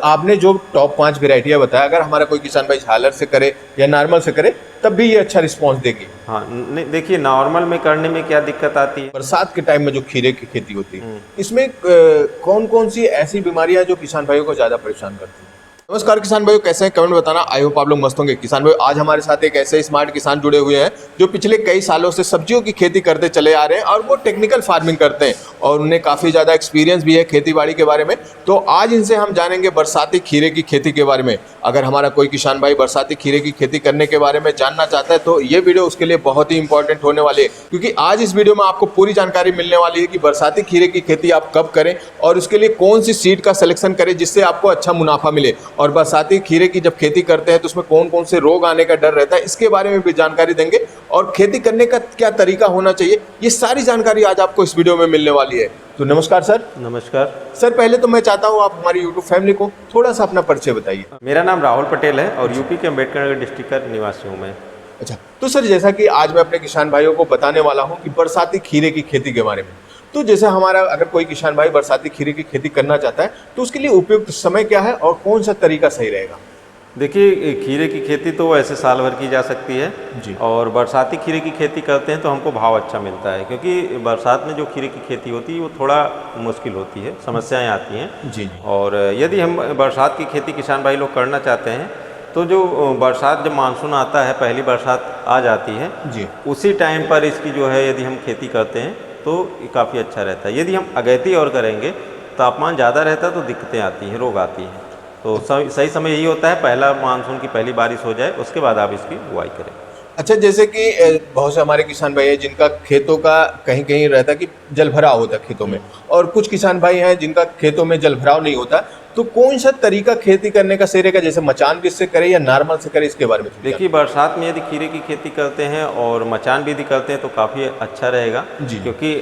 आपने जो टॉप 5 वेराइटियां बताया, अगर हमारा कोई किसान भाई झालर से करे या नॉर्मल से करे तब भी ये अच्छा रिस्पॉन्स देगी। हाँ, नहीं देखिए, नॉर्मल में करने में क्या दिक्कत आती है। बरसात के टाइम में जो खीरे की खेती होती है, इसमें कौन कौन सी ऐसी बीमारियां जो किसान भाइयों को ज्यादा परेशान करती है? नमस्कार किसान भाइयों, कैसे हैं? कमेंट बताना। आई होप आप लोग मस्त होंगे। किसान भाइयों, आज हमारे साथ एक ऐसे स्मार्ट किसान जुड़े हुए हैं जो पिछले कई सालों से सब्जियों की खेती करते चले आ रहे हैं और वो टेक्निकल फार्मिंग करते हैं और उन्हें काफी ज्यादा एक्सपीरियंस भी है खेती बाड़ी के बारे में। तो आज इनसे हम जानेंगे बरसाती खीरे की खेती के बारे में। अगर हमारा कोई किसान भाई बरसाती खीरे की खेती करने के बारे में जानना चाहता है तो ये वीडियो उसके लिए बहुत ही इंपॉर्टेंट होने वाली है, क्योंकि आज इस वीडियो में आपको पूरी जानकारी मिलने वाली है कि बरसाती खीरे की खेती आप कब करें और उसके लिए कौन सी सीड का सिलेक्शन करें जिससे आपको अच्छा मुनाफा मिले, और बरसाती खीरे की जब खेती करते हैं तो उसमें कौन कौन से रोग आने का डर रहता है, इसके बारे में भी जानकारी देंगे और खेती करने का क्या तरीका होना चाहिए, ये सारी जानकारी आज आपको इस वीडियो में मिलने वाली है। तो नमस्कार सर। नमस्कार सर, पहले तो मैं चाहता हूँ आप हमारी यूट्यूब फैमिली को थोड़ा सा अपना परिचय बताइए। मेरा नाम राहुल पटेल है और यूपी के अम्बेडकर नगर डिस्ट्रिक्ट का निवासी हूँ मैं। अच्छा, तो सर जैसा कि आज मैं अपने किसान भाइयों को बताने वाला हूँ कि बरसाती खीरे की खेती के बारे में, तो जैसे हमारा अगर कोई किसान भाई बरसाती खीरे की खेती करना चाहता है तो उसके लिए उपयुक्त समय क्या है और कौन सा तरीका सही रहेगा? देखिए, खीरे की खेती तो ऐसे साल भर की जा सकती है जी। और बरसाती खीरे की खेती करते हैं तो हमको भाव अच्छा मिलता है, क्योंकि बरसात में जो खीरे की खेती होती है वो थोड़ा मुश्किल होती है, समस्याएं आती हैं। जी। और यदि हम बरसात की खेती किसान भाई लोग करना चाहते हैं तो जो बरसात जब मानसून आता है, पहली बरसात आ जाती है जी। उसी टाइम पर इसकी जो है यदि हम खेती करते हैं तो काफ़ी अच्छा रहता है। यदि हम अगैती और करेंगे, तापमान ज़्यादा रहता है तो दिक्कतें आती हैं, रोग आती हैं। तो सही समय यही होता है, पहला मानसून की पहली बारिश हो जाए उसके बाद आप इसकी बुआई करें। अच्छा, जैसे कि बहुत से हमारे किसान भाई हैं जिनका खेतों का कहीं कहीं रहता है कि जल भराव होता है खेतों में, और कुछ किसान भाई हैं जिनका खेतों में जल भराव नहीं होता, तो कौन सा तरीका खेती करने का सही रहेगा? जैसे मचान विधि से करे या नॉर्मल से करे, इसके बारे में देखिए, बरसात में यदि खीरे की खेती करते हैं और मचान विधि करते हैं तो काफ़ी अच्छा रहेगा। जी। क्योंकि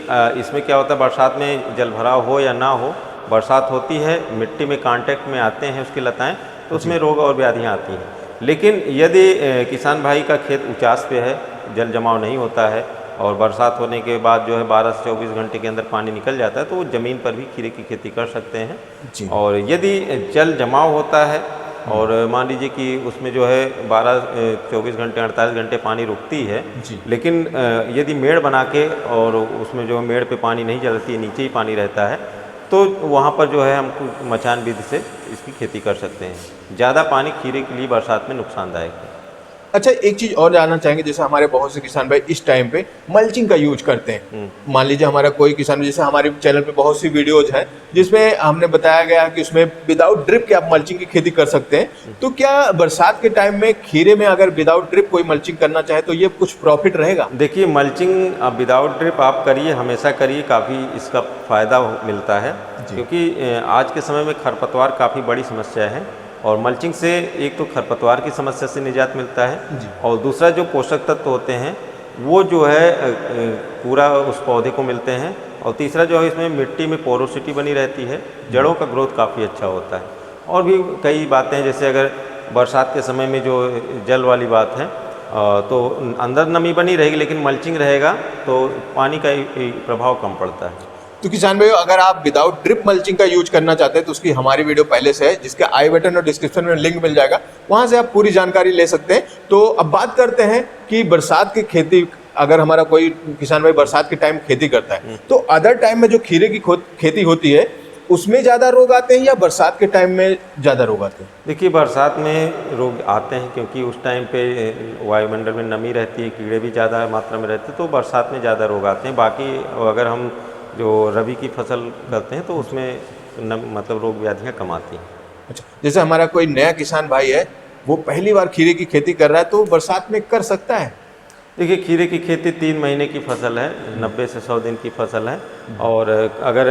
इसमें क्या होता है, बरसात में जल भराव हो या ना हो, बरसात होती है, मिट्टी में कांटेक्ट में आते हैं उसकी लताएं, तो उसमें रोग और व्याधियाँ आती हैं। लेकिन यदि किसान भाई का खेत ऊंचास पे है, जल जमाव नहीं होता है और बरसात होने के बाद जो है 12 से 24 घंटे के अंदर पानी निकल जाता है, तो वो ज़मीन पर भी खीरे की खेती कर सकते हैं। जी। और यदि जल जमाव होता है और मान लीजिए कि उसमें जो है 24 घंटे 48 घंटे पानी रुकती है, जी। लेकिन यदि मेड़ बना के और उसमें जो मेड़ पे पानी नहीं चलती है, नीचे ही पानी रहता है, तो वहाँ पर जो है हम मचान विधि से इसकी खेती कर सकते हैं। ज़्यादा पानी खीरे के लिए बरसात में नुकसानदायक है। अच्छा, एक चीज और जानना चाहेंगे, जैसे हमारे बहुत से किसान भाई इस टाइम पे मल्चिंग का यूज करते हैं। मान लीजिए हमारा कोई किसान, जैसे हमारे चैनल पे बहुत सी वीडियोज हैं जिसमें हमने बताया गया कि उसमें विदाउट ड्रिप के आप मल्चिंग की खेती कर सकते हैं, तो क्या बरसात के टाइम में खीरे में अगर विदाउट ड्रिप कोई मल्चिंग करना चाहे तो ये कुछ प्रॉफिट रहेगा? देखिए, मल्चिंग विदाउट ड्रिप आप करिए, हमेशा करिए, काफ़ी इसका फ़ायदा मिलता है। क्योंकि आज के समय में खरपतवार काफ़ी बड़ी समस्या है और मल्चिंग से एक तो खरपतवार की समस्या से निजात मिलता है और दूसरा जो पोषक तत्व होते हैं वो जो है पूरा उस पौधे को मिलते हैं, और तीसरा जो है इसमें मिट्टी में पोरोसिटी बनी रहती है, जड़ों का ग्रोथ काफ़ी अच्छा होता है। और भी कई बातें हैं, जैसे अगर बरसात के समय में जो जल वाली बात है, तो अंदर नमी बनी रहेगी लेकिन मल्चिंग रहेगा तो पानी का प्रभाव कम पड़ता है। तो किसान भाइयों, अगर आप विदाउट ड्रिप मल्चिंग का यूज करना चाहते हैं तो उसकी हमारी वीडियो पहले से है, जिसका आई बटन और डिस्क्रिप्शन में लिंक मिल जाएगा, वहां से आप पूरी जानकारी ले सकते हैं। तो अब बात करते हैं कि बरसात की खेती, अगर हमारा कोई किसान भाई बरसात के टाइम खेती करता है तो अदर टाइम में जो खीरे की खेती होती है उसमें ज्यादा रोग आते हैं या बरसात के टाइम में ज्यादा रोग आते हैं? देखिए, बरसात में रोग आते हैं क्योंकि उस टाइम पे वायुमंडल में नमी रहती है, कीड़े भी ज़्यादा मात्रा में रहते हैं, तो बरसात में ज़्यादा रोग आते हैं। बाकी अगर हम जो रबी की फसल करते हैं तो उसमें मतलब रोग व्याधियाँ कम आती हैं। अच्छा, जैसे हमारा कोई नया किसान भाई है, वो पहली बार खीरे की खेती कर रहा है, तो बरसात में कर सकता है? देखिए, खीरे की खेती 3 महीने की फसल है, 90 से 100 दिन की फसल है, और अगर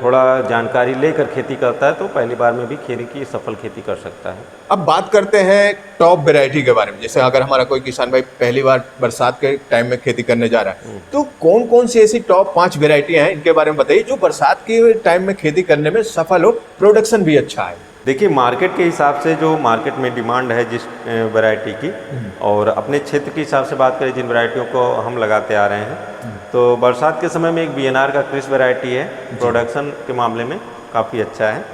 थोड़ा जानकारी लेकर खेती करता है तो पहली बार में भी खीरे की सफल खेती कर सकता है। अब बात करते हैं टॉप वैरायटी के बारे में। जैसे अगर हमारा कोई किसान भाई पहली बार बरसात के टाइम में खेती करने जा रहा है, तो कौन कौन सी ऐसी टॉप 5 वैरायटियां हैं, इनके बारे में बताइए जो बरसात के टाइम में खेती करने में सफल हो, प्रोडक्शन भी अच्छा है। देखिए, मार्केट के हिसाब से जो मार्केट में डिमांड है जिस वैरायटी की, और अपने क्षेत्र के हिसाब से बात करें जिन वैरायटियों को हम लगाते आ रहे हैं, तो बरसात के समय में एक बीएनआर का क्रिस वैरायटी है, प्रोडक्शन के मामले में काफ़ी अच्छा है।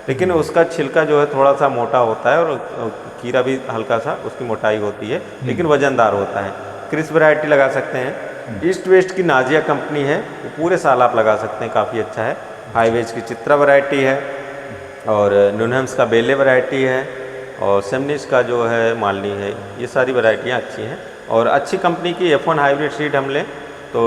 लेकिन उसका छिलका जो है थोड़ा सा मोटा होता है और कीरा भी हल्का सा उसकी मोटाई होती है, लेकिन वजनदार होता है। क्रिस वैरायटी लगा सकते हैं। ईस्ट वेस्ट की नाजिया कंपनी है, वो पूरे साल आप लगा सकते हैं, काफ़ी अच्छा है। हाईवेज की चित्रा वैरायटी है और न्यूनहम्स का बेले वैरायटी है और सेमनिस का जो है मालनी है। ये सारी वैरायटियाँ अच्छी हैं और अच्छी कंपनी की F1 हाइब्रिड सीड हम लें तो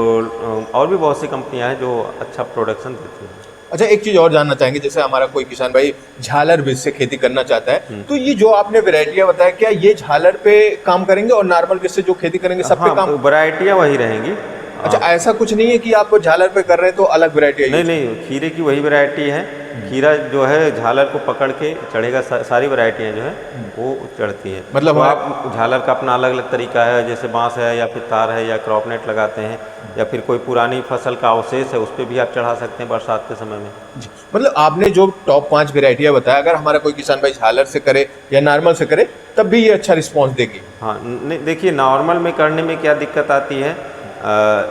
और भी बहुत सी कंपनियां हैं जो अच्छा प्रोडक्शन देती हैं। अच्छा, एक चीज और जानना चाहेंगे, जैसे हमारा कोई किसान भाई झालर बीज से खेती करना चाहता है, तो ये जो आपने वैरायटियां बताया, क्या ये झालर पे काम करेंगे और नॉर्मल बीज से जो खेती करेंगे सब पे काम? वैरायटियाँ वही रहेंगी। अच्छा, ऐसा कुछ नहीं है कि आप झालर पे कर रहे हैं तो अलग वैरायटी? नहीं, खीरे की वही वैरायटी है। खीरा जो है झालर को पकड़ के चढ़ेगा, सारी वैरायटियाँ जो है वो चढ़ती है। मतलब तो आप झालर का अपना अलग अलग तरीका है, जैसे बांस है या फिर तार है या क्रॉप नेट लगाते हैं या फिर कोई पुरानी फसल का अवशेष है उस पर भी आप चढ़ा सकते हैं बरसात के समय में। जी, मतलब आपने जो टॉप 5 वैरायटियां बताया, अगर हमारा कोई किसान भाई झालर से करे या नॉर्मल से करे तब भी ये अच्छा रिस्पॉन्स देगी? हाँ, देखिए नॉर्मल में करने में क्या दिक्कत आती है,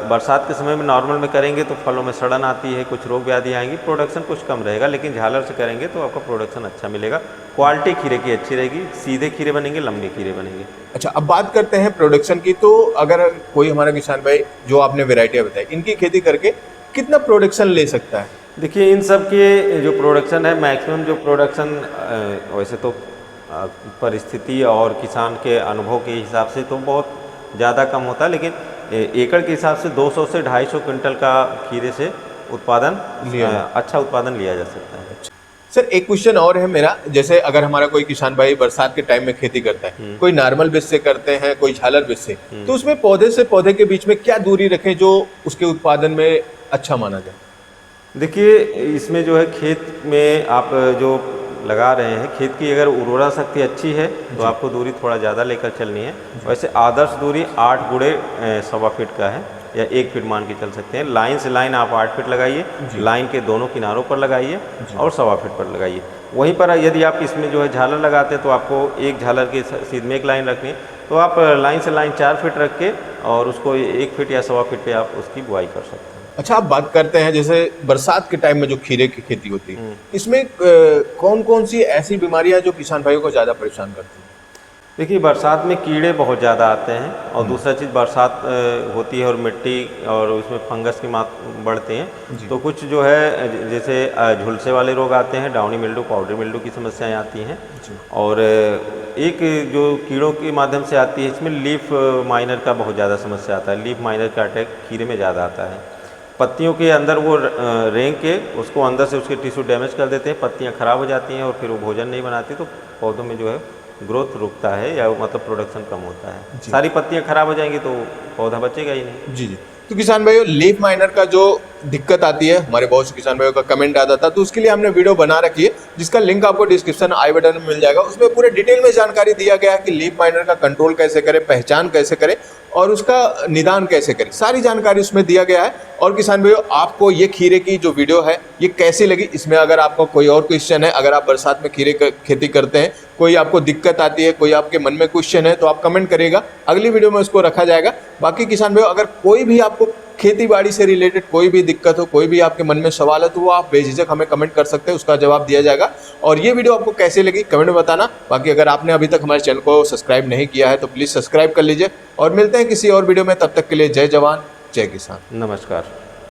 बरसात के समय में नॉर्मल में करेंगे तो फलों में सड़न आती है, कुछ रोग व्याधि आएंगी, प्रोडक्शन कुछ कम रहेगा। लेकिन झालर से करेंगे तो आपका प्रोडक्शन अच्छा मिलेगा, क्वालिटी खीरे की अच्छी रहेगी, सीधे खीरे बनेंगे, लंबे खीरे बनेंगे। अच्छा, अब बात करते हैं प्रोडक्शन की। तो अगर कोई हमारा किसान भाई जो आपने वैरायटियां बताई इनकी खेती करके कितना प्रोडक्शन ले सकता है? देखिए इन सब के जो प्रोडक्शन है, मैक्सिमम जो प्रोडक्शन वैसे तो परिस्थिति और किसान के अनुभव के हिसाब से तो बहुत ज़्यादा कम होता है, लेकिन एकड़ के हिसाब से 200 से 250 क्विंटल का खीरे से उत्पादन अच्छा उत्पादन लिया जा सकता है। सर, एक क्वेश्चन और है मेरा, जैसे अगर हमारा कोई किसान भाई बरसात के टाइम में खेती करता है, कोई नॉर्मल बीज से करते हैं, कोई झालर बीज से, तो उसमें पौधे से पौधे के बीच में क्या दूरी रखें जो उसके उत्पादन में अच्छा माना जाए? देखिए इसमें जो है खेत में आप जो लगा रहे हैं, खेत की अगर उर्वरा शक्ति अच्छी है तो आपको दूरी थोड़ा ज़्यादा लेकर चलनी है। वैसे आदर्श दूरी 8 गुणे 1.25 फीट का है या 1 फीट मान के चल सकते हैं। लाइन से लाइन आप 8 फीट लगाइए, लाइन के दोनों किनारों पर लगाइए और 1.25 फीट पर लगाइए। वहीं पर यदि आप इसमें जो है झालर लगाते हैं तो आपको एक झालर के सीध में एक लाइन रखनी है, तो आप लाइन से लाइन 4 फीट रख के और उसको 1 फीट या 1.25 फीट पे आप उसकी बुआई कर सकते हैं। अच्छा, आप बात करते हैं जैसे बरसात के टाइम में जो खीरे की खेती होती है, इसमें कौन कौन सी ऐसी बीमारियां जो किसान भाइयों को ज़्यादा परेशान करती हैं? देखिए बरसात में कीड़े बहुत ज़्यादा आते हैं और दूसरा चीज़ बरसात होती है और मिट्टी और उसमें फंगस की बढ़ते हैं, तो कुछ जो है जैसे झुलसे वाले रोग आते हैं, डाउनी मिल्डू, पाउडर मिल्डू की समस्याएं आती हैं। और एक जो कीड़ों के माध्यम से आती है, इसमें लीफ माइनर का बहुत ज़्यादा समस्या आता है। लीफ माइनर का अटैक खीरे में ज़्यादा आता है। पत्तियों के अंदर वो रेंग के उसको अंदर से उसके टिश्यू डैमेज कर देते हैं, पत्तियाँ खराब हो जाती हैं और फिर वो भोजन नहीं बनाती, तो पौधों में जो है ग्रोथ रुकता है या मतलब प्रोडक्शन कम होता है। सारी पत्तियां खराब हो जाएंगी तो पौधा बचेगा ही नहीं। जी। तो किसान भाइयों, लीफ माइनर का जो दिक्कत आती है, हमारे बहुत से किसान भाइयों का कमेंट आता था, तो उसके लिए हमने वीडियो बना रखी है जिसका लिंक आपको डिस्क्रिप्शन आई बटन में मिल जाएगा। उसमें पूरे डिटेल में जानकारी दिया गया है कि लीफ माइनर का कंट्रोल कैसे करें, पहचान कैसे करें और उसका निदान कैसे करें, सारी जानकारी उसमें दिया गया है। और किसान भाइयों, आपको ये खीरे की जो वीडियो है ये कैसी लगी, इसमें अगर आपका कोई और क्वेश्चन है, अगर आप बरसात में खीरे खेती करते हैं, कोई आपको दिक्कत आती है, कोई आपके मन में क्वेश्चन है, तो आप कमेंट करिएगा, अगली वीडियो में उसको रखा जाएगा। बाकी किसान भाइयों, अगर कोई भी आपको खेती बाड़ी से रिलेटेड कोई भी दिक्कत हो, कोई भी आपके मन में सवाल है, तो वो आप बेझिझक हमें कमेंट कर सकते हैं, उसका जवाब दिया जाएगा। और ये वीडियो आपको कैसे लगी कमेंट में बताना। बाकी अगर आपने अभी तक हमारे चैनल को सब्सक्राइब नहीं किया है तो प्लीज़ सब्सक्राइब कर लीजिए और मिलते हैं किसी और वीडियो में। तब तक के लिए जय जवान जय किसान। नमस्कार।